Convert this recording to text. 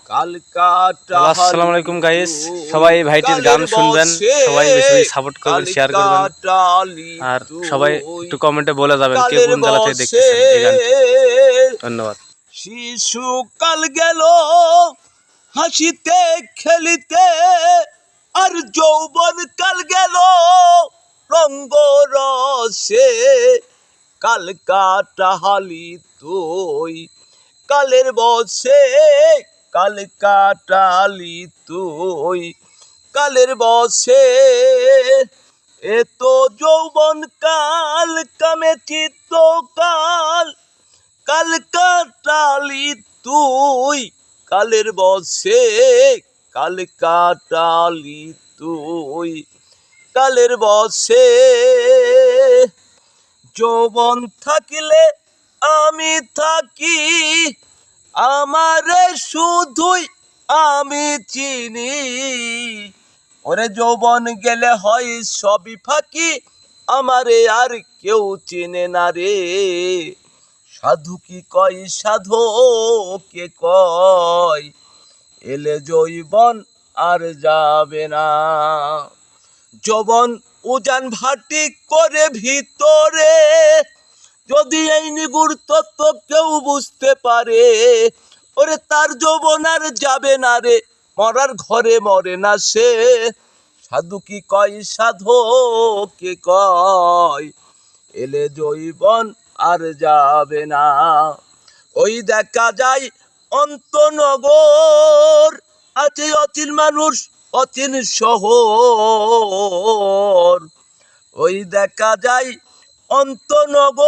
আসসালামু আলাইকুম গাইস, সবাই ভাইটির গান শুনবেন, সবাই বেশি বেশি সাপোর্ট করবেন, শেয়ার করবেন আর সবাই একটু কমেন্টে বলে যাবেন কে কোন জেলা থেকে দেখতেছেন এই গানটি। ধন্যবাদ। শিশুকাল গেল হাসিতে খেলিতে, আর যৌবন কাল গেল রঙ্গ রসে। কাল কাটালি তুই কালের বসে, কাল কাটালি তুই কালের বসে। এত যৌবন কাল কামে চিত্ত কাল, কাল কাটালি তুই কালের বসে, কাল কাটালি তুই কালের বসে। যৌবন থাকিলে আমি থাকি, আমারে শুধুই আমি চিনি। ওরে যৌবন গেলে হয় সবই ফাঁকি, আমারে আর কেউ চিনে না রে। সাধু কি কয় সাধু কে কয়, এলে যৌবন আর যাবে না। যৌবন উজান ভাটি করে ভিতরে, যদি এই নিগুড় তত্ত্ব কেউ বুঝতে পারে, ওরে তার যৌবন আর যাবে না রে, মরার ঘরে মরে না সে। সাধু কি কয় সাধু কে কয়, এলে যৌবন আর যাবে না। ওই দেখা যায় অন্তনগর, আছে অচিন মানুষ অচিন শহর। ওই দেখা যায় অন্তনগর।